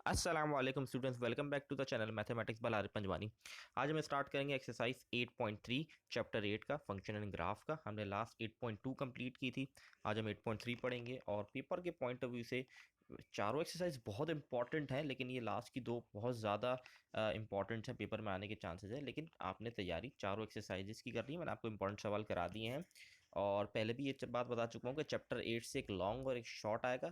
अस्सलाम वालेकुम students, welcome back to the channel mathematics by Arif Panjwani. आज हम स्टार्ट करेंगे एक्सरसाइज 8.3 चैप्टर 8 का फंक्शन एंड ग्राफ का। हमने लास्ट 8.2 कंप्लीट की थी। आज हम 8.3 पढ़ेंगे और पेपर के पॉइंट ऑफ व्यू से चारों एक्सरसाइज बहुत इंपॉर्टेंट है, लेकिन ये लास्ट की दो बहुत ज़्यादा इंपॉर्टेंट है, पेपर में आने के चांसेस है। लेकिन आपने तैयारी चारों एक्सरसाइजेस की करनी है। मैंने आपको इंपॉर्टेंट सवाल करा दिए हैं और पहले भी ये बात बता चुका हूँ कि चैप्टर 8 से एक लॉन्ग और एक शॉर्ट आएगा।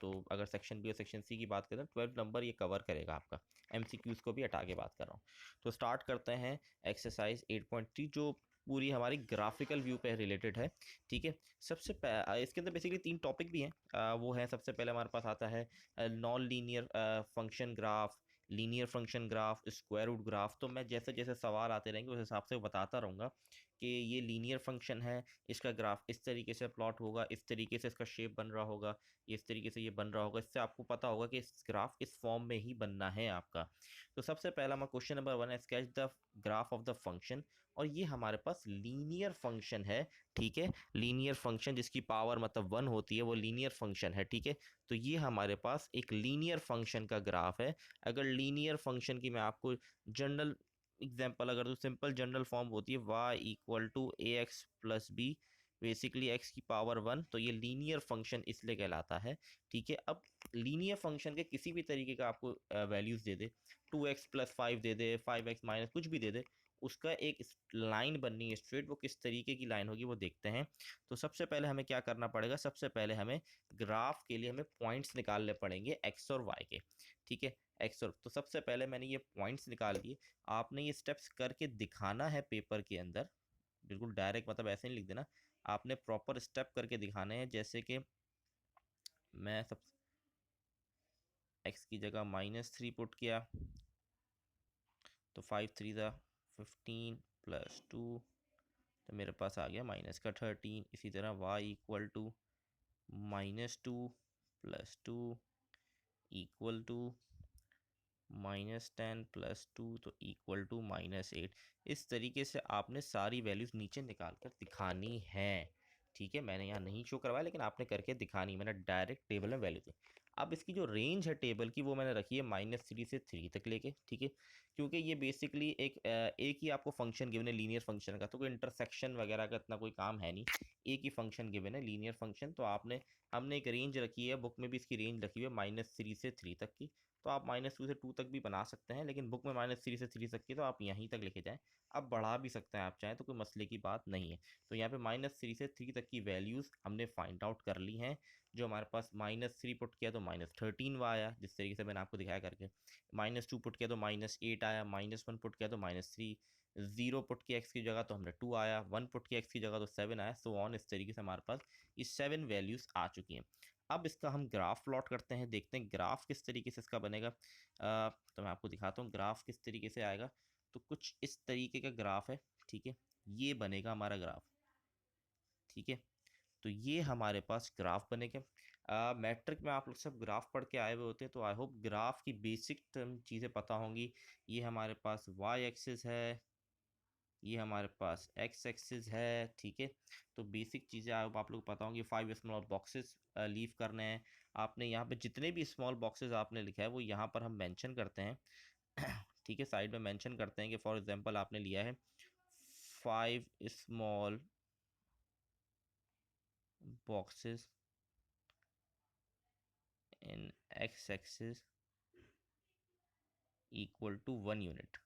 तो अगर सेक्शन बी और सेक्शन सी की बात करें तो 12 नंबर ये कवर करेगा आपका। एमसीक्यूज़ को भी हटा के बात कर रहा हूँ। तो स्टार्ट करते हैं एक्सरसाइज 8.3 जो पूरी हमारी ग्राफिकल व्यू पे रिलेटेड है। ठीक है, इसके अंदर बेसिकली 3 टॉपिक भी हैं। वो है, सबसे पहले हमारे पास आता है non linear function graph, linear function graph, square root graph. तो मैं जैसे जैसे सवाल आते रहेंगे उस हिसाब से बताता रहूँगा कि ये लीनियर फंक्शन है, इसका ग्राफ इस तरीके से प्लॉट होगा, इस तरीके से इसका शेप बन रहा होगा, इस तरीके से ये बन रहा होगा। इससे आपको पता होगा कि इस ग्राफ इस फॉर्म में ही बनना है आपका। तो सबसे पहला हमारा क्वेश्चन नंबर 1 है, sketch the graph of the function. और ये हमारे पास लीनियर फंक्शन है। ठीक है, लीनियर फंक्शन जिसकी पावर मतलब 1 होती है वो लीनियर फंक्शन है। ठीक है, तो ये हमारे पास एक लीनियर फंक्शन का ग्राफ है। अगर लीनियर फंक्शन की मैं आपको जनरल एग्जाम्पल अगर तो सिंपल जनरल फॉर्म होती है y equal to a x plus b, basically x की पावर 1। तो ये लीनियर फंक्शन इसलिए कहलाता है। ठीक है, अब लीनियर फंक्शन के किसी भी तरीके का आपको वैल्यूज़ दे दे, 2x प्लस 5 दे दे, 5x माइनस कुछ भी दे दे, उसका एक लाइन बननी है स्ट्रेट। वो किस तरीके की लाइन होगी वो देखते हैं। तो सबसे पहले हमें क्या करना पड़ेगा, सबसे पहले हमें ग्राफ के लिए हमें पॉइंट्स निकालने पड़ेंगे एक्स और वाई के। ठीक है, एक्स और, तो सबसे पहले मैंने ये पॉइंट्स निकाल लिए। आपने ये स्टेप्स करके दिखाना है पेपर के अंदर, बिल्कुल डायरेक्ट मतलब ऐसे नहीं लिख देना। आपने प्रॉपर स्टेप करके दिखाने हैं। जैसे कि मैं सब एक्स की जगह -3 पुट किया तो 5 3 ज़ा 15 प्लस 2, तो मेरे पास आ गया -13। इसी तरह y equal to -2 plus 2 equal to -10 plus 2, तो इक्वल टू -8। इस तरीके से आपने सारी वैल्यूज़ नीचे निकाल कर दिखानी है। ठीक है, मैंने यहाँ नहीं शो करवाया लेकिन आपने करके दिखानी, मैंने डायरेक्ट टेबल में वैल्यू दी। अब इसकी जो रेंज है टेबल की वो मैंने रखी है -3 से 3 तक लेके। ठीक है, क्योंकि ये बेसिकली एक ही आपको फंक्शन गिवन है लीनियर फंक्शन का, तो कोई इंटरसेक्शन वगैरह का इतना कोई काम है नहीं। एक ही फंक्शन गिवन है लीनियर फंक्शन, तो हमने एक रेंज रखी है, बुक में भी इसकी रेंज रखी हुई है -3 से 3 तक की। तो आप -2 से 2 तक भी बना सकते हैं, लेकिन बुक में -3 से 3 तक की तो आप यहीं तक लेके जाएं। अब बढ़ा भी सकते हैं आप चाहें तो, कोई मसले की बात नहीं है। तो यहाँ पे -3 से 3 तक की वैल्यूज़ हमने फाइंड आउट कर ली हैं। जो हमारे पास -3 पुट किया तो -13 आया, जिस तरीके से मैंने आपको दिखाया करके। -2 पुट किया तो -8 आया, -1 पुट किया तो -3, 0 पुट किया एक्स की जगह तो हमने 2 आया, 1 पुट किया एक्स की जगह तो 7 आया, सो ऑन। इस तरीके से हमारे पास ये 7 वैल्यूज़ आ चुकी हैं। अब इसका हम ग्राफ प्लॉट करते हैं, देखते हैं ग्राफ किस तरीके से इसका बनेगा। तो मैं आपको दिखाता हूँ ग्राफ किस तरीके से आएगा। तो कुछ इस तरीके का ग्राफ है। ठीक है, ये बनेगा हमारा ग्राफ। ठीक है, तो ये हमारे पास ग्राफ बनेगा। मैट्रिक में आप लोग सब ग्राफ पढ़ के आए हुए होते हैं, तो आई होप ग्राफ की बेसिक चीज़ें पता होंगी। ये हमारे पास वाई एक्सिस है, ये हमारे पास एक्स एक्सिस है। ठीक है, तो बेसिक चीज़ें आप लोग पता होंगी। 5 स्मॉल बॉक्सेस लीव करने हैं आपने। यहाँ पे जितने भी स्मॉल बॉक्सेस आपने लिखा है वो यहाँ पर हम मेंशन करते हैं। ठीक है, साइड में मेंशन करते हैं कि फॉर एग्जांपल आपने लिया है 5 small boxes in x axis equal to 1 unit.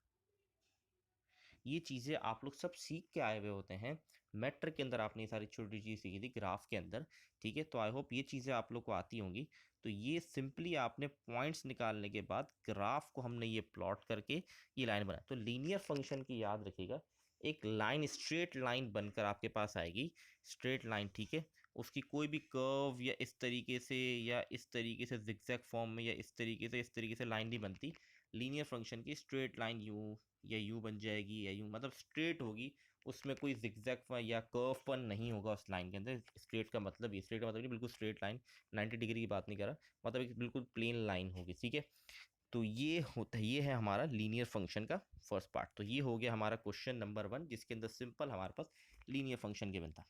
ये चीज़ें आप लोग सब सीख के आए हुए होते हैं। मैट्रिक के अंदर आपने ये सारी छोटी चीज़ सीखी थी ग्राफ के अंदर। ठीक है, तो आई होप ये चीज़ें आप लोग को आती होंगी। तो ये सिंपली आपने पॉइंट्स निकालने के बाद ग्राफ को हमने ये प्लॉट करके ये लाइन बनाया। तो लीनियर फंक्शन की याद रखिएगा, एक लाइन स्ट्रेट लाइन बनकर आपके पास आएगी, स्ट्रेट लाइन। ठीक है, उसकी कोई भी कर्व या इस तरीके से या इस तरीके से जिगजैग फॉर्म में या इस तरीके से लाइन नहीं बनती। लीनियर फंक्शन की स्ट्रेट लाइन यूँ या यूँ बन जाएगी या यूँ, मतलब स्ट्रेट होगी। उसमें कोई जिगजैग या कर्वपन नहीं होगा उस लाइन के अंदर। स्ट्रेट का मतलब, ये स्ट्रेट का मतलब नहीं बिल्कुल स्ट्रेट लाइन, 90 डिग्री की बात नहीं कर रहा, मतलब एक बिल्कुल प्लेन लाइन होगी। ठीक है, तो ये है हमारा लीनियर फंक्शन का फर्स्ट पार्ट। तो ये हो गया हमारा क्वेश्चन नंबर 1, जिसके अंदर सिंपल हमारे पास लीनियर फंक्शन गिवन था।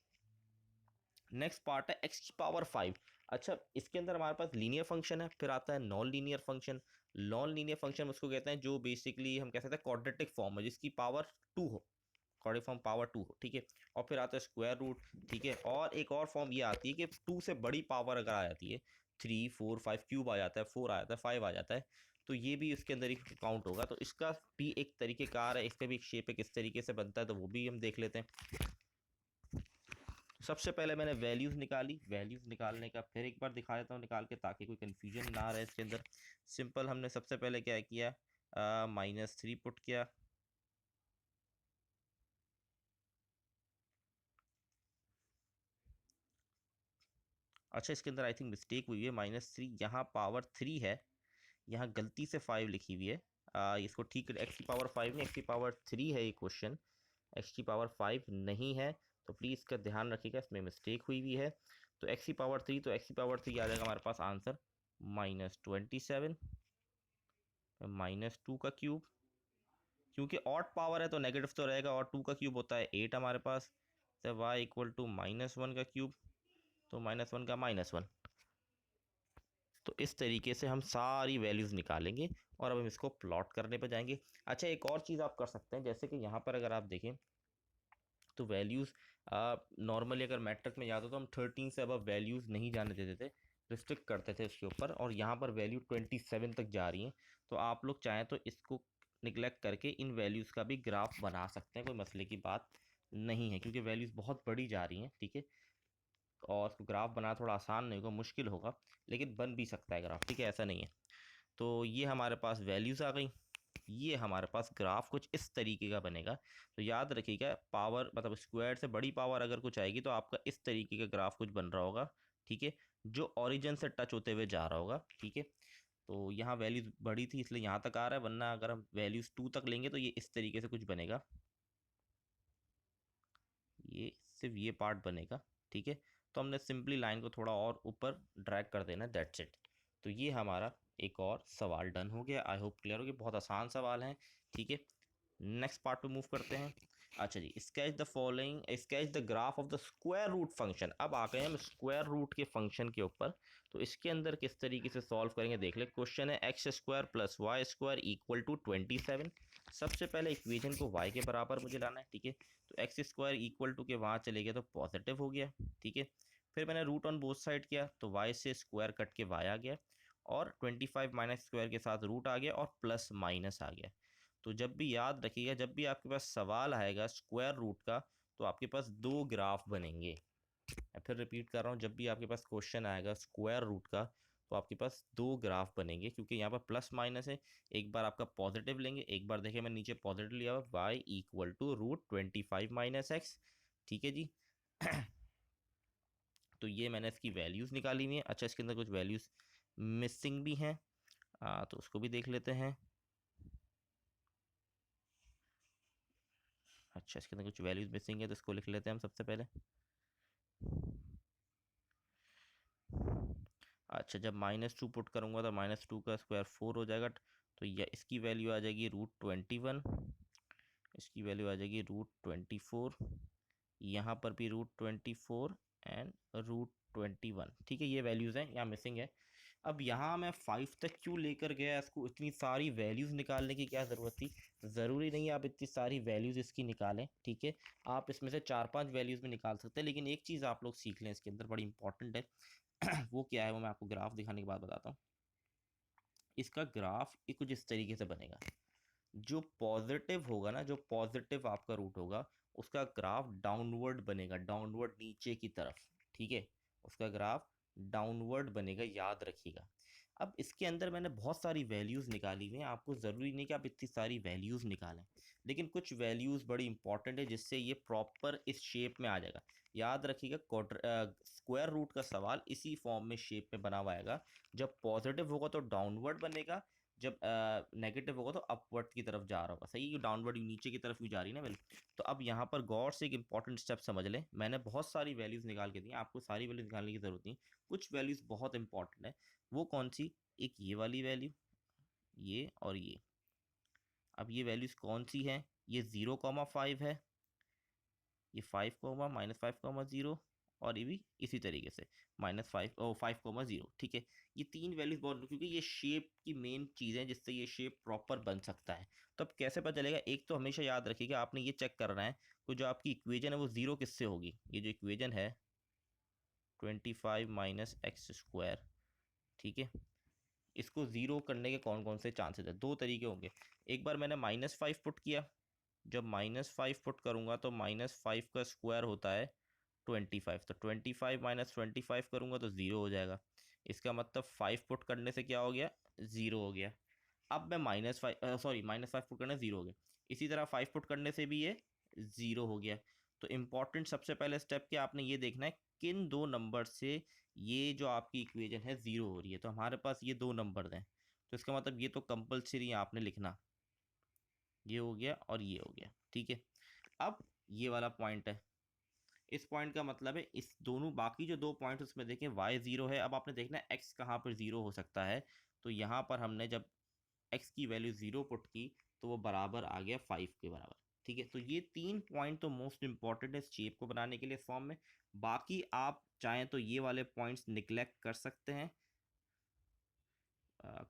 नेक्स्ट पार्ट है x की पावर 5। अच्छा, इसके अंदर हमारे पास लीनियर फंक्शन है, फिर आता है non linear function. Non linear function उसको कहते हैं जो बेसिकली हम कह सकते हैं क्वाड्रेटिक फॉर्म है, जिसकी पावर 2 हो, क्वाड्रेटिक फॉर्म पावर 2 हो, ठीक है। और फिर आता है स्क्वायर रूट, ठीक है। और एक और फॉर्म ये आती है कि 2 से बड़ी पावर अगर आ जाती है, 3 4 5 क्यूब आ जाता है, 4 आ जाता है, 5 आ जाता है, तो ये भी इसके अंदर ही काउंट होगा। तो इसका भी एक तरीके कार है, इसका भी एक शेप है, किस तरीके से बनता है तो वो भी हम देख लेते हैं। सबसे पहले मैंने वैल्यूज़ निकाली, वैल्यूज़ निकालने का फिर एक बार दिखा देता हूँ निकाल के, ताकि कोई कन्फ्यूजन ना रहे इसके अंदर। सिंपल हमने सबसे पहले क्या किया, -3 पुट किया, अच्छा इसके अंदर आई थिंक मिस्टेक हुई है, -3 यहाँ पावर 3 है, यहाँ गलती से 5 लिखी हुई है। इसको ठीक, एक्स की पावर 5 नहीं, एक्स की पावर 3 है ये क्वेश्चन, एक्स की पावर 5 नहीं है, तो प्लीज़ इसका ध्यान रखिएगा, इसमें मिस्टेक हुई हुई है। तो एक्स की पावर 3, तो एक्स की पावर 3 आ जाएगा हमारे पास आंसर -27, -2 का क्यूब, क्योंकि ऑड पावर है तो नेगेटिव तो रहेगा, और 2 का क्यूब होता है 8 हमारे पास, तो y इक्वल टू -1 का क्यूब, तो -1 का -1। तो इस तरीके से हम सारी वैल्यूज़ निकालेंगे और अब हम इसको प्लॉट करने पे जाएंगे। अच्छा, एक और चीज़ आप कर सकते हैं, जैसे कि यहाँ पर अगर आप देखें तो वैल्यूज़ नॉर्मली अगर मैट्रिक में याद हो तो हम 13 से अब वैल्यूज़ नहीं जाने देते थे, रिस्ट्रिक्ट करते थे इसके ऊपर, और यहाँ पर वैल्यू 27 तक जा रही हैं। तो आप लोग चाहें तो इसको निगलेक्ट करके इन वैल्यूज़ का भी ग्राफ बना सकते हैं, कोई मसले की बात नहीं है, क्योंकि वैल्यूज़ बहुत बड़ी जा रही हैं, ठीक है। और उसको ग्राफ बनाना थोड़ा आसान नहीं होगा, मुश्किल होगा, लेकिन बन भी सकता है ग्राफ, ठीक है, ऐसा नहीं है। तो ये हमारे पास वैल्यूज़ आ गई, ये हमारे पास ग्राफ कुछ इस तरीके का बनेगा। तो याद रखिएगा, पावर मतलब स्क्वायर से बड़ी पावर अगर कुछ आएगी तो आपका इस तरीके का ग्राफ कुछ बन रहा होगा, ठीक है, जो ओरिजिन से टच होते हुए जा रहा होगा, ठीक है। तो यहाँ वैल्यूज बड़ी थी इसलिए यहाँ तक आ रहा है, वरना अगर हम वैल्यूज 2 तक लेंगे तो ये इस तरीके से कुछ बनेगा, ये सिर्फ ये पार्ट बनेगा, ठीक है। तो हमने सिंपली लाइन को थोड़ा और ऊपर ड्रैग कर देना, दैट्स इट। तो ये हमारा एक और सवाल डन हो गया, आई होप क्लियर हो गया, बहुत आसान सवाल है, ठीक है। नेक्स्ट पार्ट पे मूव करते हैं। अच्छा जी, sketch the following, sketch the graph of the square root function. अब आ गए हम स्क्वायर रूट के फंक्शन के ऊपर, तो इसके अंदर किस तरीके से सॉल्व करेंगे देख ले। क्वेश्चन है x square plus y square equal to 27। सबसे पहले इक्वेशन को y के बराबर मुझे लाना है, ठीक है। तो एक्स स्क्वायर इक्वल टू के वहाँ चले गए तो पॉजिटिव हो गया, ठीक है। फिर मैंने रूट ऑन बोथ साइड किया तो y से स्क्वायर कट के y आ गया, और 25 माइनस स्क्वायर के साथ रूट आ गया, और प्लस माइनस आ गया। तो जब भी याद रखिएगा, जब भी आपके पास सवाल आएगा स्क्वायर रूट का, तो आपके पास दो ग्राफ बनेंगे। मैं फिर रिपीट कर रहा हूँ, जब भी आपके पास क्वेश्चन आएगा स्क्वायर रूट का, तो आपके पास दो ग्राफ बनेंगे, क्योंकि यहाँ पर प्लस माइनस है। एक बार आपका पॉजिटिव लेंगे, एक बार देखिए मैं नीचे पॉजिटिव लिया हुआ, y equal to √25 minus x, ठीक है जी। तो ये मैंने इसकी वैल्यूज़ निकाली हुई है। अच्छा, इसके अंदर कुछ वैल्यूज़ मिसिंग भी हैं, तो उसको भी देख लेते हैं। अच्छा, इसके अंदर कुछ वैल्यूज़ मिसिंग है तो इसको लिख लेते हैं हम सबसे पहले। अच्छा, जब -2 पुट करूँगा तो -2 का स्क्वायर 4 हो जाएगा, तो यह इसकी वैल्यू आ जाएगी √21, इसकी वैल्यू आ जाएगी √24, यहाँ पर भी √24 एंड √21, ठीक है। ये वैल्यूज़ हैं, यहाँ मिसिंग है। अब यहाँ मैं 5 तक क्यों लेकर गया इसको, इतनी सारी वैल्यूज़ निकालने की क्या ज़रूरत थी। ज़रूरी नहीं आप इतनी सारी वैल्यूज़ इसकी निकालें, ठीक है। आप इसमें से 4-5 वैल्यूज़ में निकाल सकते हैं, लेकिन एक चीज़ आप लोग सीख लें इसके अंदर, बड़ी इंपॉर्टेंट है। वो क्या है, वो मैं आपको ग्राफ दिखाने के बाद बताता हूँ। इसका ग्राफ ये कुछ इस तरीके से बनेगा, जो पॉजिटिव होगा ना, जो पॉजिटिव आपका रूट होगा, उसका ग्राफ डाउनवर्ड बनेगा, डाउनवर्ड नीचे की तरफ, ठीक है। उसका ग्राफ डाउनवर्ड बनेगा, याद रखिएगा। अब इसके अंदर मैंने बहुत सारी वैल्यूज़ निकाली हुई हैं, आपको ज़रूरी नहीं कि आप इतनी सारी वैल्यूज़ निकालें, लेकिन कुछ वैल्यूज़ बड़ी इंपॉर्टेंट है, जिससे ये प्रॉपर इस शेप में आ जाएगा। याद रखिएगा, स्क्वायर रूट का सवाल इसी फॉर्म में, शेप में बना हुआ आएगा। जब पॉजिटिव होगा तो डाउनवर्ड बनेगा, जब नेगेटिव होगा तो अपवर्ड की तरफ जा रहा होगा, सही। ये डाउनवर्ड नीचे की तरफ भी जा रही है ना, बिल्कुल। तो अब यहाँ पर गौर से एक इंपॉर्टेंट स्टेप समझ लें, मैंने बहुत सारी वैल्यूज़ निकाल के दी हैं, आपको सारी वैल्यूज निकालने की जरूरत नहीं। कुछ वैल्यूज़ बहुत इंपॉर्टेंट है, वो कौन सी, एक ये वाली वैल्यू, ये और ये। अब ये वैल्यूज़ कौन सी हैं, ये 0,5 है, ये 5, -5,0, और ये भी इसी तरीके से -5 और 5,0। ठीक है, ये तीन वैल्यूज बहुत, क्योंकि ये शेप की मेन चीज़ है जिससे ये शेप प्रॉपर बन सकता है। तो अब कैसे पता चलेगा? एक तो हमेशा याद रखिएगा, आपने ये चेक करना है तो जो आपकी इक्वेजन है वो जीरो किससे होगी। ये जो इक्वेजन है 25 माइनस एक्स स्क्वायर, ठीक है, इसको जीरो करने के कौन कौन से चांसेस है? दो तरीके होंगे। एक बार मैंने -5 पुट किया, जब -5 पुट करूंगा तो -5 का स्क्वायर होता है 25, तो 25 माइनस 25 करूंगा तो ज़ीरो हो जाएगा। इसका मतलब 5 पुट करने से क्या हो गया? ज़ीरो हो गया। अब मैं -5 पुट करने ज़ीरो हो गया, इसी तरह 5 पुट करने से भी ये ज़ीरो हो गया। तो इम्पॉर्टेंट सबसे पहले स्टेप क्या आपने ये देखना है, किन दो नंबर से ये जो आपकी इक्वेजन है ज़ीरो हो रही है। तो हमारे पास ये दो नंबर हैं, तो इसका मतलब ये तो कंपलसरी आपने लिखना, ये हो गया और ये हो गया। ठीक है, अब ये वाला पॉइंट है, इस पॉइंट का मतलब है इस दोनों बाकी जो दो पॉइंट उसमें देखें y जीरो है। अब आपने देखना है x कहाँ पर जीरो हो सकता है, तो यहाँ पर हमने जब x की वैल्यू जीरो पुट की तो वो बराबर आ गया 5 के बराबर। ठीक है, तो ये तीन पॉइंट तो मोस्ट इंपॉर्टेंट है शेप को बनाने के लिए इस फॉर्म में। बाकी आप चाहें तो ये वाले पॉइंट्स निग्लेक्ट कर सकते हैं।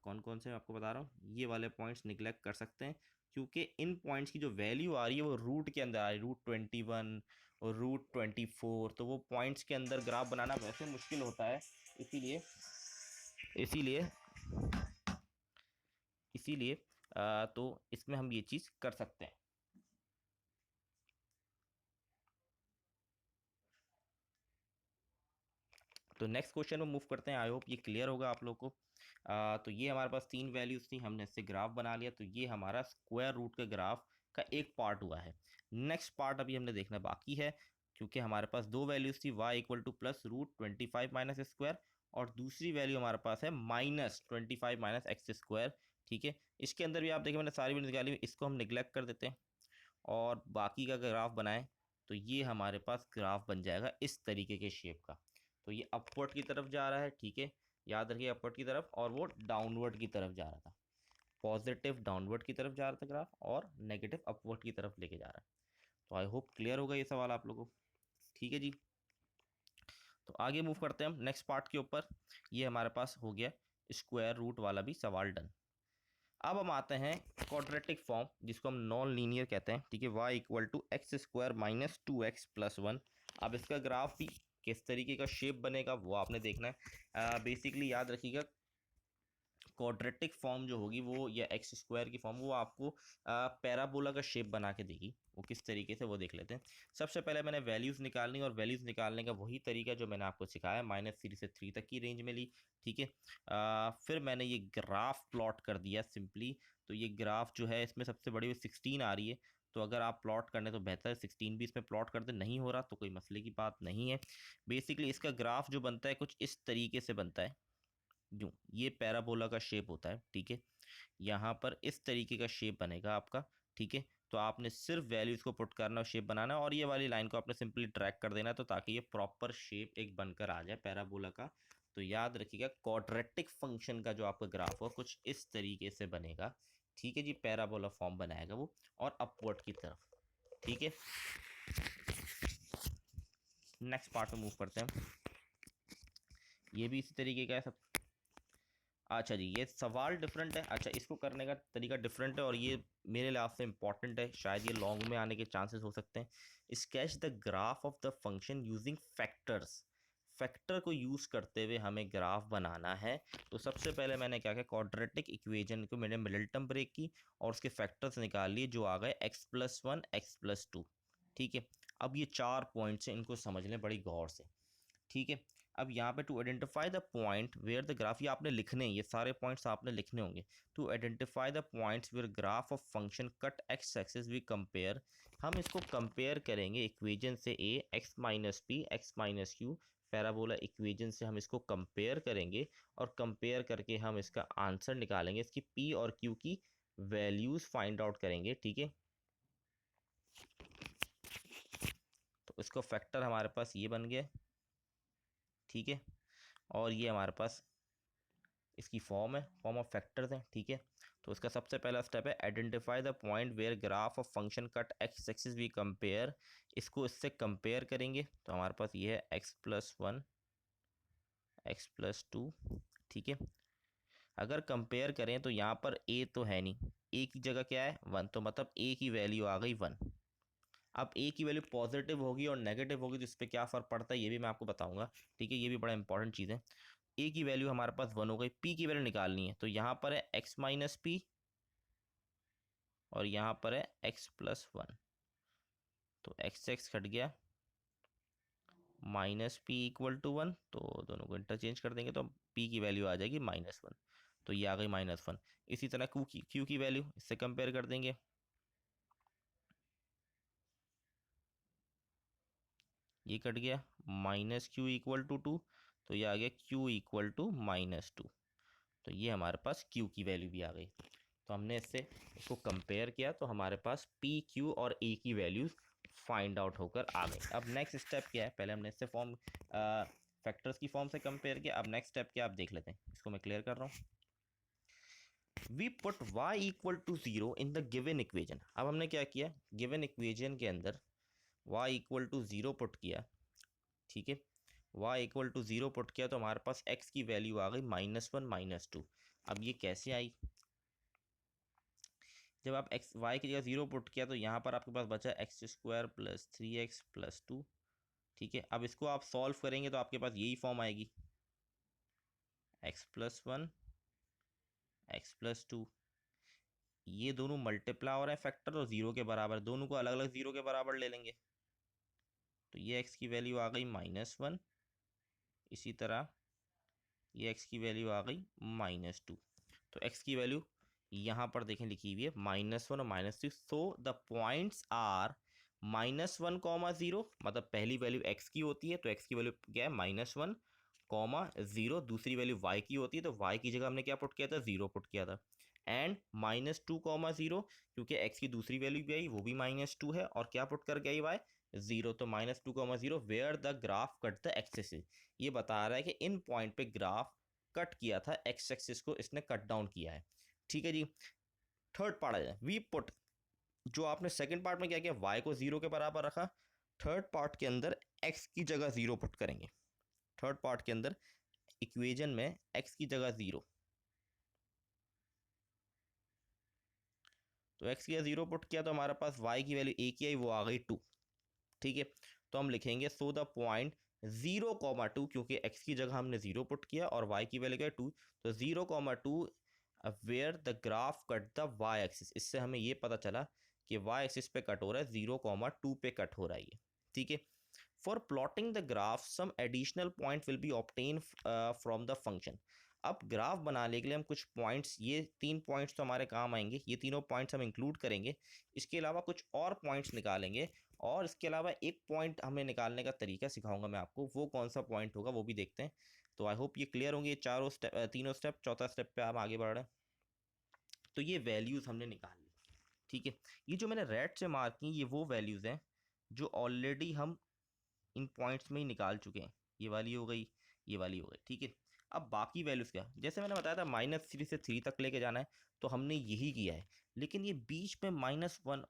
कौन कौन से मैं आपको बता रहा हूँ, ये वाले पॉइंट्स निग्लेक्ट कर सकते हैं, क्योंकि इन पॉइंट्स की जो वैल्यू आ रही है वो रूट के अंदर आ रही है, रूट 21 और रूट 24। तो वो पॉइंट्स के अंदर ग्राफ बनाना वैसे मुश्किल होता है, इसीलिए इसीलिए इसीलिए तो इसमें हम ये चीज़ कर सकते हैं। तो नेक्स्ट क्वेश्चन में मूव करते हैं। आई होप ये क्लियर होगा आप लोग को। तो ये हमारे पास तीन वैल्यूज थी, हमने इससे ग्राफ बना लिया, तो ये हमारा स्क्वायर रूट के ग्राफ का एक पार्ट हुआ है। नेक्स्ट पार्ट अभी हमने देखना बाकी है, क्योंकि हमारे पास दो वैल्यूज थी, y equal to plus root 25 minus square, और दूसरी वैल्यू हमारे पास है -25 माइनस एक्स स्क्वायर। ठीक है, इसके अंदर भी आप देखिए मैंने सारी वैल्यू निकाली, इसको हम निगलेक्ट कर देते हैं और बाकी का ग्राफ बनाएं तो ये हमारे पास ग्राफ बन जाएगा इस तरीके के शेप का। तो ये अपवर्ड की तरफ जा रहा है, ठीक है, याद रखिए अपवर्ड की तरफ, और वो डाउनवर्ड की तरफ जा रहा था, पॉजिटिव डाउनवर्ड की तरफ जा रहा था ग्राफ, और नेगेटिव अपवर्ड की तरफ लेके जा रहा है। तो आई होप क्लियर होगा ये सवाल आप लोगों को। ठीक है जी, तो आगे मूव करते हैं हम नेक्स्ट पार्ट के ऊपर। ये हमारे पास हो गया स्क्वायर रूट वाला भी सवाल डन। अब हम आते हैं क्वाड्रेटिक फॉर्म, जिसको हम नॉन लीनियर कहते हैं। ठीक है, y equal to x square minus 2x plus 1। अब इसका ग्राफ भी किस तरीके का शेप बनेगा वो आपने देखना है। बेसिकली याद रखिएगा, क्वाड्रेटिक फॉर्म जो होगी वो, या एक्स स्क्वायर की फॉर्म, वो आपको पैराबोला का शेप बना के देगी। वो किस तरीके से वो देख लेते हैं। सबसे पहले मैंने वैल्यूज़ निकालनी, और वैल्यूज़ निकालने का वही तरीका जो मैंने आपको सिखाया, -3 से 3 तक की रेंज में ली। ठीक है, फिर मैंने ये ग्राफ प्लॉट कर दिया सिंपली। तो ये ग्राफ जो है इसमें सबसे बड़ी 16 आ रही है, तो अगर आप प्लॉट करने तो बेहतर है 16 भी इसमें प्लॉट कर दे, नहीं हो रहा तो कोई मसले की बात नहीं है। बेसिकली इसका ग्राफ जो बनता है कुछ इस तरीके से बनता है, यूँ, ये पैराबोला का शेप होता है। ठीक है, यहाँ पर इस तरीके का शेप बनेगा आपका। ठीक है, तो आपने सिर्फ वैल्यूज को पुट करना और शेप बनाना, और ये वाली लाइन को आपने सिंपली ट्रैक कर देना, तो ताकि ये प्रॉपर शेप एक बनकर आ जाए पैराबोला का। तो याद रखिएगा क्वाड्रेटिक फंक्शन का जो आपका ग्राफ हो कुछ इस तरीके से बनेगा। ठीक है जी, पैराबोला फॉर्म बनाएगा वो, और अपवर्ड की तरफ। ठीक है, नेक्स्ट पार्ट में मूव करते हैं। ये भी इसी तरीके का है सब। अच्छा जी, ये सवाल डिफरेंट है, अच्छा इसको करने का तरीका डिफरेंट है, और ये मेरे लिहाज से इंपॉर्टेंट है, शायद ये लॉन्ग में आने के चांसेस हो सकते हैं। Sketch the graph of the function using factors. Factor को यूज़ करते हुए हमें ग्राफ बनाना है। तो सबसे पहले मैंने क्या किया, क्वाड्रेटिक इक्वेजन को मैंने मिडिल टर्म ब्रेक की, और उसके फैक्टर्स निकाल लिए, जो आ गए x+1 x+2। ठीक है, अब ये 4 पॉइंट्स हैं, इनको समझ लें बड़ी गौर से। ठीक है, अब यहाँ पे to identify the point where the graph, ये आपने लिखने हैं, ये सारे पॉइंट्स आपने लिखने होंगे। To identify the points where graph of function cut x axis we compare. हम इसको कंपेयर करेंगे इक्वेजन से, A X minus P X minus Q, parabola equation से हम इसको कंपेयर करेंगे, और कंपेयर करके हम इसका आंसर निकालेंगे, इसकी पी और क्यू की वैल्यूज फाइंड आउट करेंगे। ठीक है, तो इसको फैक्टर हमारे पास ये बन गया। ठीक है, और ये हमारे पास इसकी फॉर्म है, फॉर्म ऑफ फैक्टर्स हैं, ठीक है। तो इसका सबसे पहला स्टेप है identify the point where graph of function cut x axis we compare. इसको इससे कंपेयर करेंगे तो हमारे पास ये है x+1 x+2, ठीक है। अगर कंपेयर करें तो यहाँ पर a तो है नहीं, a की जगह क्या है 1, तो मतलब a की वैल्यू आ गई 1। अब a की वैल्यू पॉजिटिव होगी और नेगेटिव होगी तो इस पर क्या फ़र्क पड़ता है ये भी मैं आपको बताऊंगा, ठीक है। ये भी बड़ा इंपॉर्टेंट चीज़ है। a की वैल्यू हमारे पास 1 हो गई, p की वैल्यू निकालनी है तो यहाँ पर है x-p और यहाँ पर है x+1, तो x कट गया, -p=1, तो दोनों को इंटरचेंज कर देंगे तो p की वैल्यू आ जाएगी -1, तो ये आ गई -1। इसी तरह q की वैल्यू इससे कंपेयर कर देंगे, ये कट गया, -q=2, तो ये आ गया q=-2, तो ये हमारे पास q की वैल्यू भी आ गई। तो हमने इसको कंपेयर किया तो हमारे पास p, q और a की वैल्यूज फाइंड आउट होकर आ गई। अब नेक्स्ट स्टेप क्या है, पहले हमने इससे फॉर्म फैक्टर्स की फॉर्म से कंपेयर किया, अब नेक्स्ट स्टेप क्या आप देख लेते हैं, इसको मैं क्लियर कर रहा हूँ। We put y=0 in the given equation. अब हमने क्या किया, गिवन इक्वेजन के अंदर y=0 पुट किया, ठीक है। y=0 पुट किया तो हमारे पास x की वैल्यू आ गई -1 -2। अब ये कैसे आई, जब आप y की जगह 0 पुट किया तो यहाँ पर आपके पास बचा x² + 3x + 2, ठीक है। अब इसको आप सॉल्व करेंगे तो आपके पास यही फॉर्म आएगी, x+1 x+2, ये दोनों मल्टीप्लाई हो रहे हैं फैक्टर और 0 के बराबर, दोनों को अलग अलग 0 के बराबर ले लेंगे तो ये x की वैल्यू आ गई -1, इसी तरह ये x की वैल्यू आ गई -2। तो x की वैल्यू यहाँ पर देखें लिखी हुई है -1 और -3, सो द पॉइंट्स आर -1, 0, मतलब पहली वैल्यू x की होती है तो x की वैल्यू क्या है -1, 0, दूसरी वैल्यू y की होती है तो y की जगह हमने क्या पुट किया था 0 पुट किया था, एंड -2, 0, क्योंकि x की दूसरी वैल्यू भी आई वो भी -2 है और क्या पुट कर गई y 0, तो -2, 0 where the graph cut the axis. ये बता रहा है कि इन पॉइंट पे ग्राफ कट किया था, एक्स एक्सिस को इसने कट डाउन किया है, ठीक है जी। थर्ड पार्ट आ जाए, वी पुट, जो आपने सेकंड पार्ट में क्या किया, y को 0 के बराबर रखा, थर्ड पार्ट के अंदर x की जगह 0 पुट करेंगे। थर्ड पार्ट के अंदर इक्वेशन में x की जगह 0, तो x की जगह 0 पुट किया तो हमारे पास y की वैल्यू a की आई वो आ गई 2, ठीक है। तो हम लिखेंगे सो द पॉइंट 0, 2, क्योंकि x की जगह हमने 0 पुट किया और y की वैल्यू क्या है 2, तो 0, 2 where the graph cut the y axis. इससे हमें ये पता चला कि y एक्सिस पे कट हो रहा है, 0, 2 पे कट हो रहा है ये, ठीक है। For plotting the graph some additional point will be obtain from the function. अब ग्राफ बनाने के लिए हम कुछ पॉइंट्स, ये 3 पॉइंट्स तो हमारे काम आएंगे, ये तीनों पॉइंट्स हम इंक्लूड करेंगे, इसके अलावा कुछ और पॉइंट्स निकालेंगे और इसके अलावा एक पॉइंट हमें निकालने का तरीका सिखाऊंगा मैं आपको, वो कौन सा पॉइंट होगा वो भी देखते हैं। तो आई होप ये क्लियर होंगे, ये चारों स्टेप, तीनों स्टेप, चौथा स्टेप पे हम आगे बढ़ रहे हैं। तो ये वैल्यूज़ हमने निकाल ली, ठीक है। ये जो मैंने रेड से मार्क की ये वो वैल्यूज़ हैं जो ऑलरेडी हम इन पॉइंट्स में ही निकाल चुके हैं, ये वाली हो गई, ये वाली हो गई, ठीक है। अब बाकी वैल्यूज़ क्या, जैसे मैंने बताया था -3 से 3 तक लेके जाना है तो हमने यही किया है, लेकिन ये बीच में -1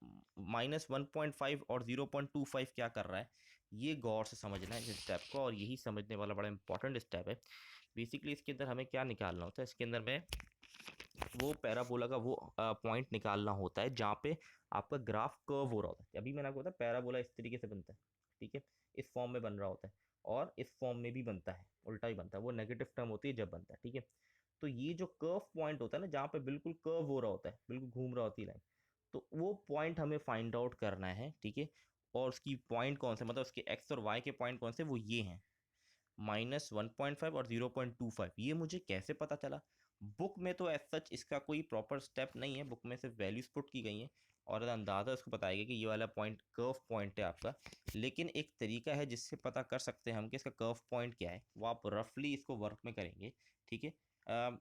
-1.5 और 0.25 क्या कर रहा है, ये गौर से समझना है इस स्टेप को, और यही समझने वाला बड़ा इंपॉर्टेंट स्टेप है। बेसिकली इसके अंदर हमें क्या निकालना होता है, इसके अंदर में वो पैराबोला का वो पॉइंट निकालना होता है जहाँ पे आपका ग्राफ कर्व हो रहा होता है। अभी मैंने आपको बताया पैराबोला इस तरीके से बनता है, ठीक है, इस फॉर्म में बन रहा होता है और इस फॉर्म में भी बनता है, उल्टा ही बनता है, वो नेगेटिव टर्म होती है जब बनता है, ठीक है। तो ये जो कर्व पॉइंट होता है ना जहाँ पे बिल्कुल कर्व हो रहा होता है, बिल्कुल घूम रहा होती है लाइन, तो वो पॉइंट हमें फाइंड आउट करना है, ठीक है। और उसकी पॉइंट कौन से, मतलब उसके एक्स और वाई के पॉइंट कौन से, वो ये हैं -1.5 और 0.25। ये मुझे कैसे पता चला, बुक में तो एज सच इसका कोई प्रॉपर स्टेप नहीं है, बुक में सिर्फ वैल्यूज पुट की गई हैं और अंदाज़ा उसको बताया गया कि ये वाला पॉइंट कर्व पॉइंट है आपका। लेकिन एक तरीका है जिससे पता कर सकते हैं हम कि इसका कर्व पॉइंट क्या है, वो आप रफली इसको वर्क में करेंगे, ठीक है।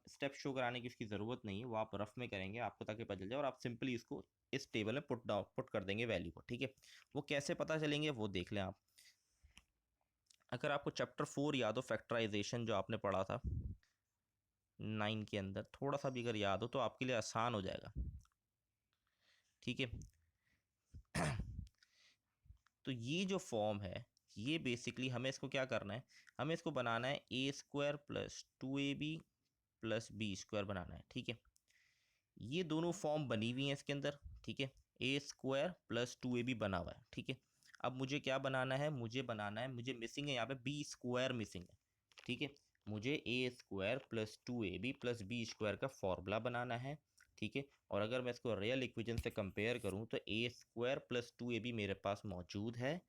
स्टेप शो कराने की उसकी ज़रूरत नहीं है, वो आप रफ में करेंगे आपको ताकि पता चल जाए, और आप सिंपली इसको इस टेबल में पुट कर देंगे वैल्यू को, ठीक है। वो कैसे पता चलेंगे वो देख लें आप। अगर आपको चैप्टर 4 याद हो, फैक्टराइजेशन जो आपने पढ़ा था, 9 के अंदर, थोड़ा सा भी अगर याद हो तो आपके लिए आसान हो जाएगा। ठीक है। तो ये जो फॉर्म है, ये बेसिकली हमें इसको क्या करना है, हमें इसको बनाना है A square plus 2ab plus B square बनाना है। ठीक है, ये दोनों फॉर्म बनी हुई हैं इसके अंदर। ठीक है, ए स्क्वायर प्लस 2ab बना हुआ है। ठीक है, अब मुझे क्या बनाना है, मुझे मिसिंग है यहाँ पे बी स्क्वायर मिसिंग है। ठीक है, मुझे A square plus 2ab plus B square का फॉर्मूला बनाना है। ठीक है, और अगर मैं इसको रियल इक्वेशन से कंपेयर करूँ तो ए स्क्वायर प्लस 2ab मेरे पास मौजूद है,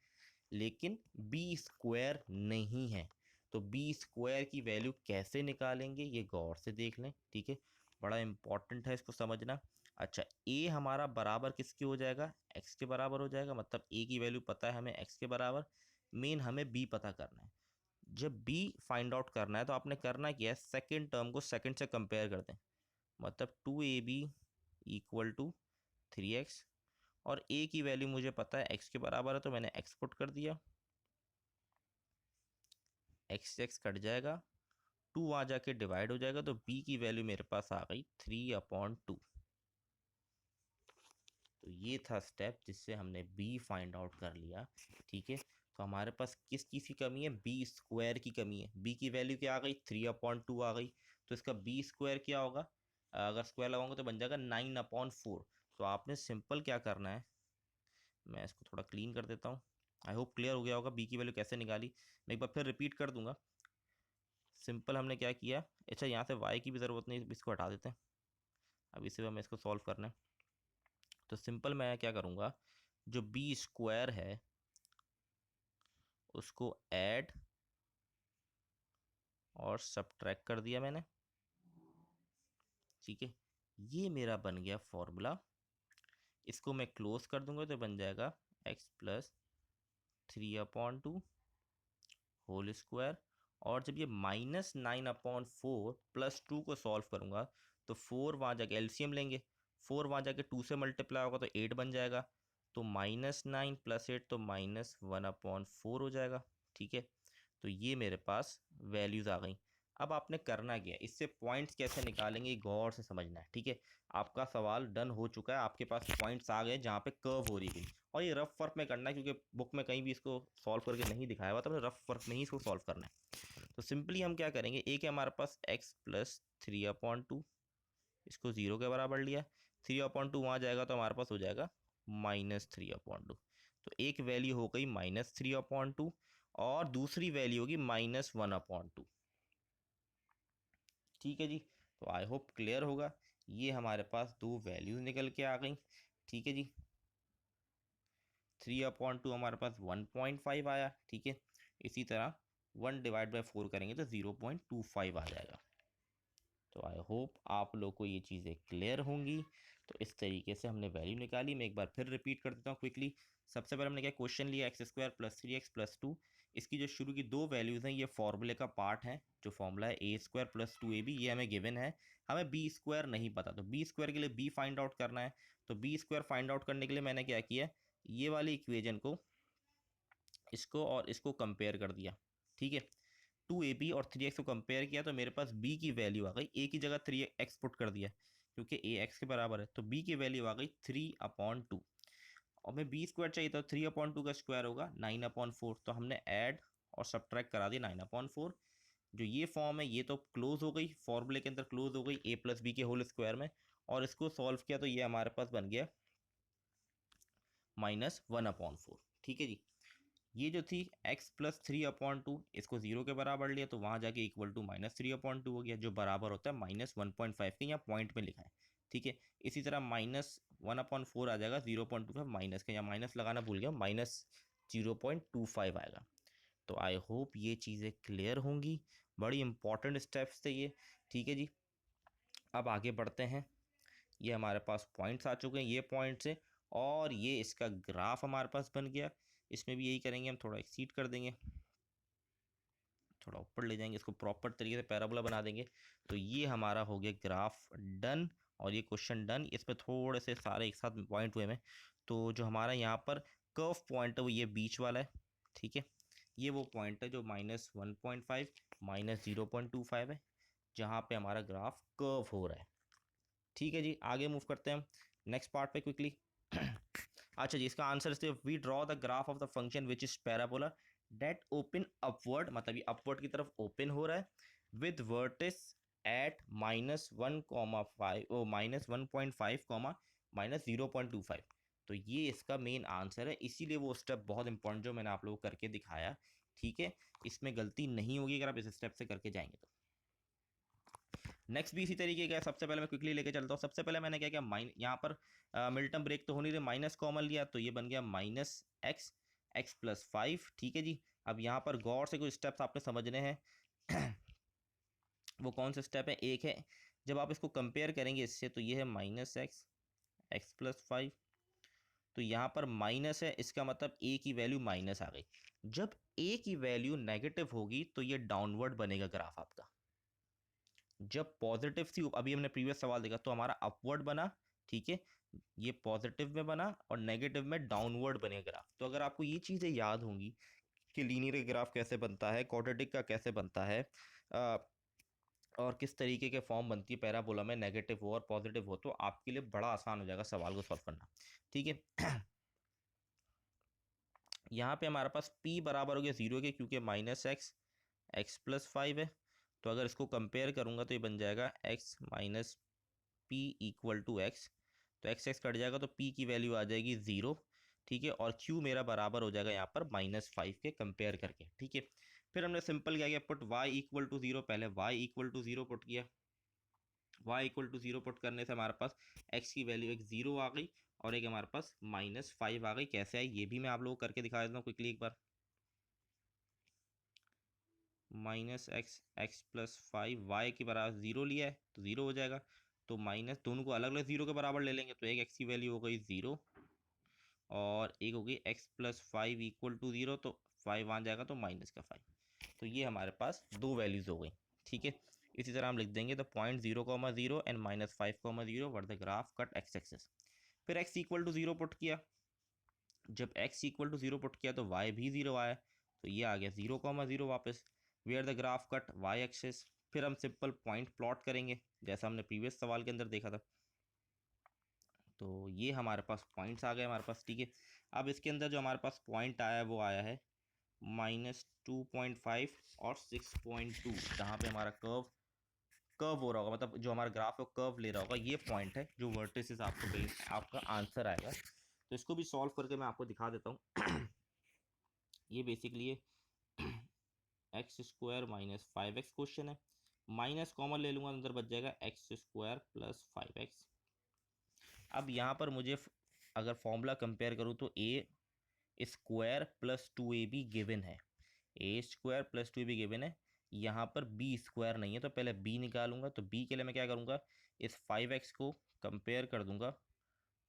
लेकिन बी स्क्वायर नहीं है। तो बी स्क्वायर की वैल्यू कैसे निकालेंगे, ये गौर से देख लें। ठीक है, बड़ा इंपॉर्टेंट है इसको समझना। अच्छा, ए हमारा बराबर किसके हो जाएगा, एक्स के बराबर हो जाएगा, मतलब ए की वैल्यू पता है हमें एक्स के बराबर। मेन हमें बी पता करना है। जब बी फाइंड आउट करना है तो आपने करना क्या है, सेकेंड टर्म को सेकेंड से कंपेयर कर दें, मतलब 2ab इक्वल टू 3x, और ए की वैल्यू मुझे पता है एक्स के बराबर है, तो मैंने एक्स पुट कर दिया, एक्स एक्स कट जाएगा, 2 वहाँ जाके डिवाइड हो जाएगा, तो बी की वैल्यू मेरे पास आ गई 3/2। तो ये था स्टेप जिससे हमने बी फाइंड आउट कर लिया। ठीक है, तो हमारे पास किस चीज़ की कमी है, बी स्क्वायर की कमी है। बी की वैल्यू क्या आ गई, 3/2 आ गई। तो इसका बी स्क्वायर क्या होगा, अगर स्क्वायर लगाऊंगा तो बन जाएगा 9/4। तो आपने सिंपल क्या करना है, मैं इसको थोड़ा क्लीन कर देता हूँ। आई होप क्लियर हो गया होगा बी की वैल्यू कैसे निकाली। मैं एक बार फिर रिपीट कर दूंगा। सिंपल हमने क्या किया, अच्छा यहाँ से वाई की भी ज़रूरत नहीं, इसको हटा देते हैं। अब इसे हमें इसको सॉल्व करना है। तो सिंपल मैं क्या करूँगा, जो बी स्क्वायर है उसको ऐड और सब्ट्रैक्ट कर दिया मैंने। ठीक है, ये मेरा बन गया फॉर्मूला। इसको मैं क्लोज कर दूंगा तो बन जाएगा एक्स प्लस 3/2 होल स्क्वायर। और जब ये -9/4 प्लस 2 को सॉल्व करूंगा तो 4 वहाँ जाके एलसीएम लेंगे, 4 वहाँ जाके 2 से मल्टीप्लाई होगा तो 8 बन जाएगा। तो -9 + 8 तो -1/4 हो जाएगा। ठीक है, तो ये मेरे पास वैल्यूज़ आ गई। अब आपने करना क्या है, इससे पॉइंट्स कैसे निकालेंगे ये गौर से समझना है। ठीक है, आपका सवाल डन हो चुका है, आपके पास पॉइंट्स आ गए जहाँ पे कर्व हो रही थी, और ये रफ वर्क में करना है क्योंकि बुक में कहीं भी इसको सॉल्व करके नहीं दिखाया हुआ, तो रफ वर्क में ही इसको सॉल्व करना है। तो सिंपली हम क्या करेंगे, एक है हमारे पास x प्लस 3/2, इसको 0 के बराबर लिया, 3/2 वहाँ जाएगा तो हमारे पास हो जाएगा -3/2। तो एक वैल्यू हो गई -3/2 और दूसरी वैल्यू होगी -1/2। ठीक है जी, तो आई होप क्लियर होगा। ये हमारे पास दो वैल्यूज निकल के आ गई। ठीक है जी, 3/2 हमारे पास 1.5 आया। ठीक है, इसी तरह 1/4 करेंगे तो 0.25 आ जाएगा। तो आई होप आप लोग को ये चीज़ें क्लियर होंगी। तो इस तरीके से हमने वैल्यू निकाली। मैं एक बार फिर रिपीट कर देता हूँ क्विकली। सबसे पहले हमने क्या क्वेश्चन लिया, x² + 3x + 2। इसकी जो शुरू की दो वैल्यूज़ हैं ये फॉर्मूले का पार्ट है। जो फॉर्मूला है a² + 2ab, ये हमें गिवन है। हमें बी स्क्वायर नहीं पता, तो बी स्क्वायर के लिए बी फाइंड आउट करना है। तो बी स्क्वायर फाइंड आउट करने के लिए मैंने क्या किया, ये वाली इक्वेजन को, इसको और इसको कंपेयर कर दिया। ठीक है, 2ab और 3x को कंपेयर किया तो मेरे पास b की वैल्यू आ गई, a की जगह 3x पुट कर दिया क्योंकि a x के बराबर है, तो b की वैल्यू आ गई 3/2। और मैं बी स्क्वायर चाहिए था, 3/2 का स्क्वायर होगा 9/4। तो हमने ऐड और सब्ट्रैक्ट करा दिया 9/4। जो ये फॉर्म है ये तो क्लोज हो गई, फॉर्मूले के अंदर क्लोज हो गई a + b के होल स्क्वायर में। और इसको सॉल्व किया तो ये हमारे पास बन गया -1/4। ठीक है जी, ये जो थी x + 3/2, इसको 0 के बराबर लिया तो वहाँ जाके इक्वल टू -3/2 हो गया, जो बराबर होता है -1.5 के, यहाँ पॉइंट में लिखा है। ठीक है, इसी तरह -1/4 आ जाएगा 0.25 माइनस के, यहाँ माइनस लगाना भूल गया, -0.25 आएगा। तो आई होप ये चीज़ें क्लियर होंगी। बड़ी इंपॉर्टेंट स्टेप्स थे ये। ठीक है जी, अब आगे बढ़ते हैं। ये हमारे पास पॉइंट्स आ चुके हैं, ये पॉइंट्स है, और ये इसका ग्राफ हमारे पास बन गया। इसमें भी यही करेंगे, हम थोड़ा एक्सीड कर देंगे, थोड़ा ऊपर ले जाएंगे, इसको प्रॉपर तरीके से पैराबोला बना देंगे। तो ये हमारा हो गया ग्राफ डन, और ये क्वेश्चन डन। इस पर थोड़े से सारे एक साथ पॉइंट हुए हैं। तो जो हमारा यहाँ पर कर्व पॉइंट है वो ये बीच वाला है। ठीक है, ये वो पॉइंट है जो -1.5 -0.25 है। जहाँ पे हमारा ग्राफ कर्व हो रहा है। ठीक है जी, आगे मूव करते हैं हम नेक्स्ट पार्ट पे क्विकली। अच्छा जी, इसका आंसर सिर्फ we draw the graph of the function which is parabola that open upward, मतलब ये अपवर्ड की तरफ ओपन हो रहा है विद वर्टिस एट -1,5 ओ -1.5 -0.25। तो ये इसका मेन आंसर है, इसीलिए वो स्टेप बहुत इंपॉर्टेंट जो मैंने आप लोगों को करके दिखाया। ठीक है, इसमें गलती नहीं होगी अगर आप इस स्टेप से करके जाएंगे तो। नेक्स्ट भी इसी तरीके का है। सबसे पहले मैं क्विकली लेके चलता हूँ। सबसे पहले मैंने क्या किया, यहाँ पर मिल्टन ब्रेक तो हो नहीं रही, माइनस कॉमन लिया तो ये बन गया -x+5। ठीक है जी, अब यहाँ पर गौर से कुछ स्टेप्स आपने समझने हैं। वो कौन से स्टेप है, एक है जब आप इसको कंपेयर करेंगे इससे, तो ये है -x+5। तो यहाँ पर माइनस है, इसका मतलब ए की वैल्यू माइनस आ गई। जब ए की वैल्यू नेगेटिव होगी तो ये डाउनवर्ड बनेगा ग्राफ आपका। जब पॉजिटिव थी, अभी हमने प्रीवियस सवाल देखा, तो हमारा अपवर्ड बना। ठीक है, ये पॉजिटिव में बना और नेगेटिव में डाउनवर्ड बनेगा ग्राफ। तो अगर आपको ये चीज़ें याद होंगी कि लीनियर ग्राफ कैसे बनता है, क्वाड्रेटिक का कैसे बनता है, और किस तरीके के फॉर्म बनती है पैराबोला में, नेगेटिव हो और पॉजिटिव हो, तो आपके लिए बड़ा आसान हो जाएगा सवाल को सॉल्व करना। ठीक है। यहाँ पे हमारे पास p बराबर हो गया 0 के, क्योंकि -x+5 है। तो अगर इसको कंपेयर करूँगा तो ये बन जाएगा x माइनस पी इक्वल टू एक्स। तो x कट जाएगा तो p की वैल्यू आ जाएगी 0। ठीक है, और q मेरा बराबर हो जाएगा यहाँ पर -5 के कंपेयर करके। ठीक है, फिर हमने सिंपल क्या किया, पुट y इक्वल टू 0, पहले y इक्वल टू 0 पुट किया। y इक्वल टू 0 पुट करने से हमारे पास x की वैल्यू एक 0 आ गई और एक हमारे पास -5 आ गई। कैसे आई ये भी मैं आप लोगों को करके दिखा देता हूँ क्विकली एक बार। -x+5 y के बराबर 0 लिया है तो 0 हो जाएगा। तो माइनस दोनों को अलग अलग 0 के बराबर ले लेंगे, तो एक x की वैल्यू हो गई 0 और एक हो गई x+5 इक्वल टू 0, तो 5 आ जाएगा तो -5। तो ये हमारे पास दो वैल्यूज हो गई। ठीक है, इसी तरह हम लिख देंगे the point 0,0 and -5,0 where the graph cut x axis. फिर x इक्वल टू 0 पुट किया। जब x इक्वल टू 0 पुट किया तो y भी 0 आया, तो ये आ गया 0,0 वापस, where the graph cut y axis. फिर हम सिंपल पॉइंट प्लॉट करेंगे जैसा हमने प्रीवियस सवाल के अंदर देखा था। तो ये हमारे पास पॉइंट्स आ गए हमारे पास। ठीक है, अब इसके अंदर जो हमारे पास पॉइंट आया है वो आया है -2.5 और 6.2, जहाँ पे हमारा कर्व हो रहा होगा, मतलब जो हमारा ग्राफ है वो कर्व ले रहा होगा। ये पॉइंट है जो वर्टिसेस आपको बेस आपका आंसर आएगा। तो इसको भी सॉल्व करके मैं आपको दिखा देता हूँ। ये बेसिकली x² - 5x क्वेश्चन है। माइनस कॉमन ले लूँगा, अंदर बच जाएगा x² + 5x। अब यहाँ पर मुझे अगर फॉर्मूला कंपेयर करूँ तो a² + 2ab गिवन है, a² + 2ab गिवन है। यहाँ पर b² नहीं है, तो पहले b निकालूंगा। तो b के लिए मैं क्या करूँगा, इस 5x को कंपेयर कर दूंगा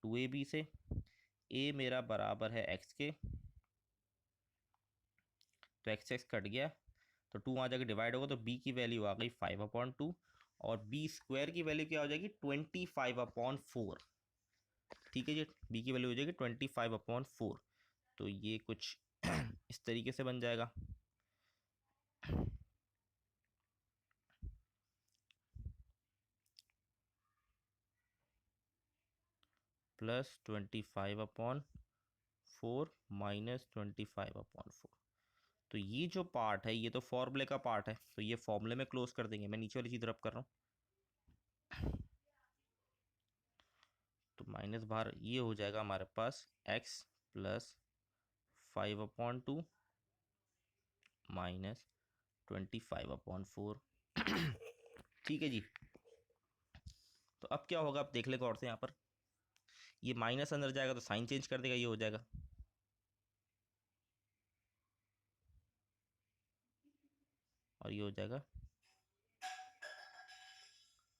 2ab से। a मेरा बराबर है x के, तो x कट गया तो 2 वहाँ जाके डिवाइड होगा, तो b की वैल्यू आ गई 5/2 और b² की वैल्यू क्या हो जाएगी 25/4। ठीक है जी, b की वैल्यू हो जाएगी 25/4। तो ये कुछ इस तरीके से बन जाएगा। +25/4 -25/4। तो ये जो पार्ट है ये तो फॉर्मूले का पार्ट है, तो ये फॉर्मूले में क्लोज कर देंगे। मैं नीचे वाली चीज रब कर रहा हूँ, तो माइनस बाहर ये हो जाएगा हमारे पास x + 5/2 -25/4। ठीक है जी, तो अब क्या होगा, आप देख लेगा और से यहाँ पर ये माइनस अंदर जाएगा तो साइन चेंज कर देगा, ये हो जाएगा और ये हो जाएगा।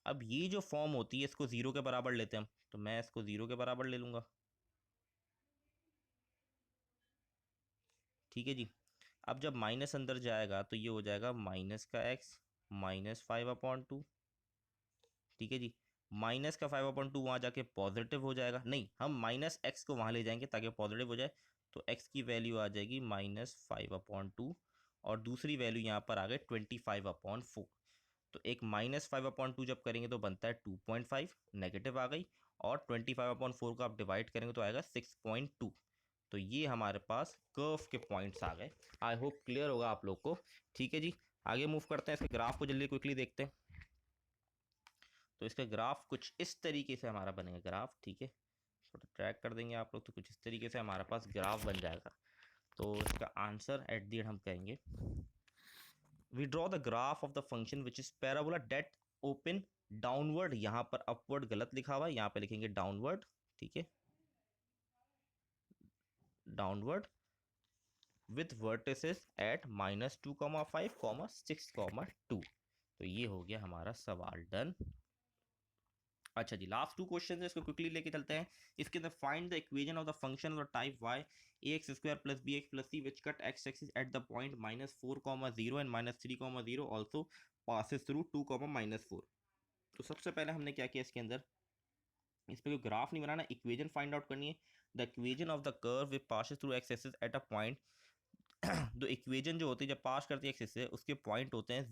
अब ये जो फॉर्म होती है इसको 0 के बराबर लेते हैं हम, तो मैं इसको 0 के बराबर ले लूंगा। ठीक है जी, अब जब माइनस अंदर जाएगा तो ये हो जाएगा माइनस का x -5/2। ठीक है जी, माइनस का 5/2 वहाँ जाके पॉजिटिव हो जाएगा, नहीं हम -x को वहाँ ले जाएंगे ताकि पॉजिटिव हो जाए। तो x की वैल्यू आ जाएगी -5/2 और दूसरी वैल्यू यहाँ पर आ गई 25/4। तो एक -5/2 जब करेंगे तो बनता है 2.5, नेगेटिव आ गई, और 25/4 को आप डिवाइड करेंगे तो आएगा 6.2। तो ये हमारे पास कर्व के पॉइंट्स आ गए। आई होप क्लियर होगा आप लोग को। ठीक है जी, आगे मूव करते हैं, इसके ग्राफ को जल्दी क्विकली देखते हैं। तो इसका ग्राफ कुछ इस तरीके से हमारा बनेगा ग्राफ। ठीक है, थोड़ा ट्रैक कर देंगे आप लोग, तो कुछ इस तरीके से हमारे पास ग्राफ बन जाएगा। तो इसका आंसर एट द एंड हम कहेंगे, we draw the graph of the function which is parabola that open downward. यहाँ पर अपवर्ड गलत लिखा हुआ है, यहाँ पे लिखेंगे डाउनवर्ड। ठीक है, डाउनवर्ड विथ वर्टिसेस एट -2,5, 6,2। तो ये हो गया हमारा सवाल डन। अच्छा जी, लास्ट 2 क्वेश्चन है, इसको क्विकली लेके चलते हैं। इसके अंदर find the equation of the function of the type y ax² + bx + c which cut x axis at the point -4,0 and -3,0 also passes through 2,-4। तो सबसे पहले हमने क्या किया, इसके अंदर इस पे कोई ग्राफ नहीं बनाना, इक्वेशन फाइंड आउट करनी है। The equation of the curve which passes through x axis at a point. तो इक्वेशन जो होती है जब पास करती है एक्सिस से, उसके पॉइंट होते हैं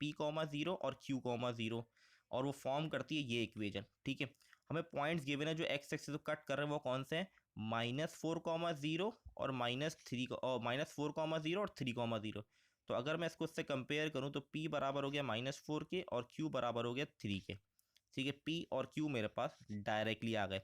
p,0 और q,0, और वो फॉर्म करती है ये इक्वेशन। ठीक है, हमें पॉइंट्स गिवन है जो एक्स एक्सिस को कट कर रहे हैं, वो कौन से हैं, -4,0 और -3 और -4,0 और 3,0। तो अगर मैं इसको उससे कंपेयर करूं तो p बराबर हो गया -4 के और q बराबर हो गया 3 के। ठीक है, p और q मेरे पास डायरेक्टली आ गए।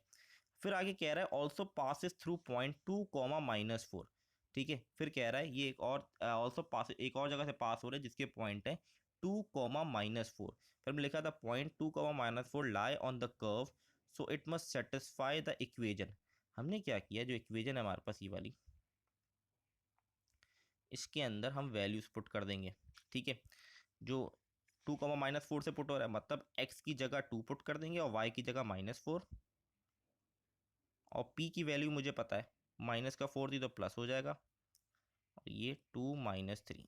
फिर आगे कह रहा है ऑल्सो पासिस थ्रू पॉइंट 2, -4। ठीक है, फिर कह रहा है ये एक और ऑल्सो पास, एक और जगह से पास हो रहे हैं जिसके पॉइंट है 2, -4। फिर हमने लिखा था point 2, -4 lie on the curve, so it must satisfy the equation. हमने क्या किया, जो इक्वेशन है हमारे पास ये वाली, इसके अंदर हम वैल्यूज पुट कर देंगे। ठीक है, जो 2, -4 से पुट हो रहा है, मतलब x की जगह 2 पुट कर देंगे और y की जगह -4, और p की वैल्यू मुझे पता है, माइनस का 4 थी तो प्लस हो जाएगा, और ये 2 -3।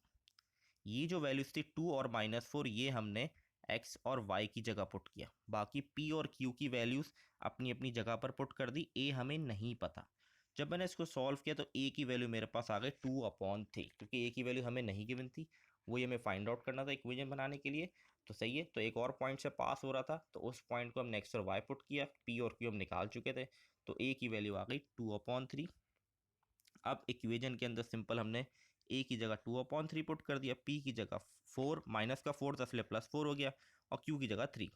ये जो वैल्यूज थी 2 और -4, ये हमने x और y की जगह पुट किया। बाकी p और q की वैल्यूज अपनी अपनी जगह पर पुट कर दी, a हमें नहीं पता। जब मैंने इसको सॉल्व किया तो a की वैल्यू मेरे पास आ गई 2/3, क्योंकि a की वैल्यू हमें नहीं गिवन थी, वही हमें फाइंड आउट करना था इक्वेशन बनाने के लिए। तो सही है, तो एक और पॉइंट से पास हो रहा था, तो उस पॉइंट को हमने x और y पुट किया, p और q हम निकाल चुके थे, तो a की वैल्यू आ गई 2/3। अब इक्वेशन के अंदर सिंपल हमने a की जगह 2/3 पुट कर दिया, p की जगह 4, माइनस का 4 था इसलिए +4 हो गया, और q की जगह 3।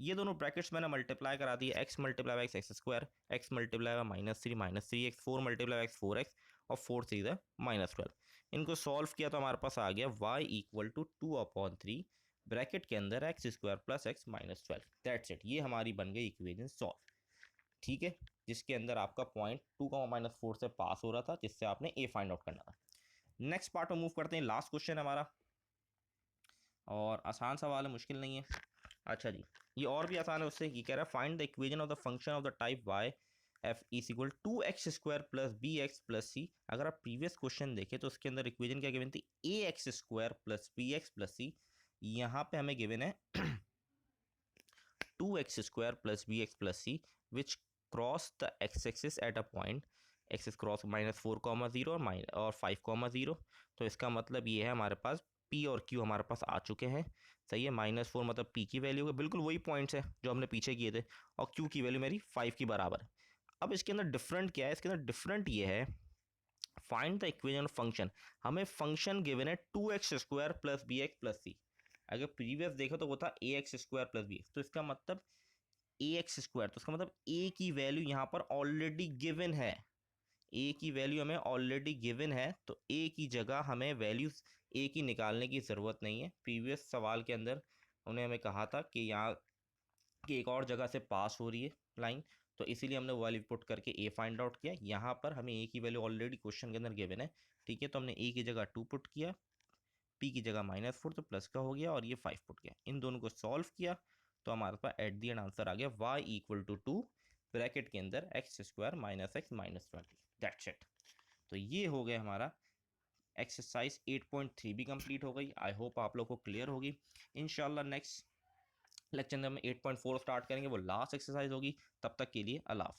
ये दोनों ब्रैकेट्स मैंने मल्टीप्लाई करा दिए, x multiply by x², x multiply by -3 4 multiply by 4x, और 4 3 -12। इनको सॉल्व किया तो हमारे पास आ गया y = 2/3 ब्रैकेट के अंदर x² + x -12। दैट्स इट, ये हमारी बन गई इक्वेशन सॉल्व। ठीक है, जिसके अंदर आपका पॉइंट 2, -4 से पास हो रहा था, जिससे आपने ए फाइंड आउट करना था। नेक्स्ट पार्ट में मूव करते हैं, लास्ट क्वेश्चन हमारा, और आसान सवाल है, मुश्किल नहीं है। अच्छा जी, ये और भी आसान है उससे। ये कह रहा है find the equation of the function of the type y f is equal 2x² + bx + c। अगर आप प्रीवियस क्वेश्चन देखें तो उसके अंदर इक्वेशन क्या गिवन थी, ax² + bx + c। यहाँ पे हमें गिवन है 2x² + bx + c which cross the x-axis at a point x cross -4,0 और 5,0। तो इसका मतलब ये है हमारे पास p और q हमारे पास आ चुके हैं। सही है, -4 मतलब p की वैल्यू है, बिल्कुल वही पॉइंट्स है जो हमने पीछे किए थे, और q की वैल्यू मेरी 5 की बराबर है। अब इसके अंदर डिफरेंट क्या है, इसके अंदर डिफरेंट ये है, find the equation of function. हमें फंक्शन गिवन है 2x² + bx + c। अगर प्रीवियस देखो तो वो था ax² + bx, तो इसका मतलब ax², तो इसका मतलब a की वैल्यू यहाँ पर ऑलरेडी गिवन है, a की वैल्यू हमें ऑलरेडी गिवन है, तो a की जगह हमें वैल्यूज a की निकालने की ज़रूरत नहीं है। प्रीवियस सवाल के अंदर उन्होंने हमें कहा था कि यहाँ की एक और जगह से पास हो रही है लाइन, तो इसीलिए हमने वो वैल्यू पुट करके a फाइंड आउट किया। यहाँ पर हमें a की वैल्यू ऑलरेडी क्वेश्चन के अंदर गिवन है। ठीक है, तो हमने a की जगह 2 पुट किया, p की जगह -4 तो प्लस का हो गया, और ये 5 पुट किया, इन दोनों को सॉल्व किया, तो हमारे पास एट दी एंड आंसर आ गया y = 2 ब्रैकेट के अंदर x² - x -20। That's it. तो ये हो गया हमारा एक्सरसाइज 8.3 भी कंप्लीट हो गई। आई होप आप लोग को क्लियर होगी। इंशाल्लाह नेक्स्ट लेक्चर में हम 8.4 स्टार्ट करेंगे, वो लास्ट एक्सरसाइज होगी। तब तक के लिए अल्लाह हाफ़िज़।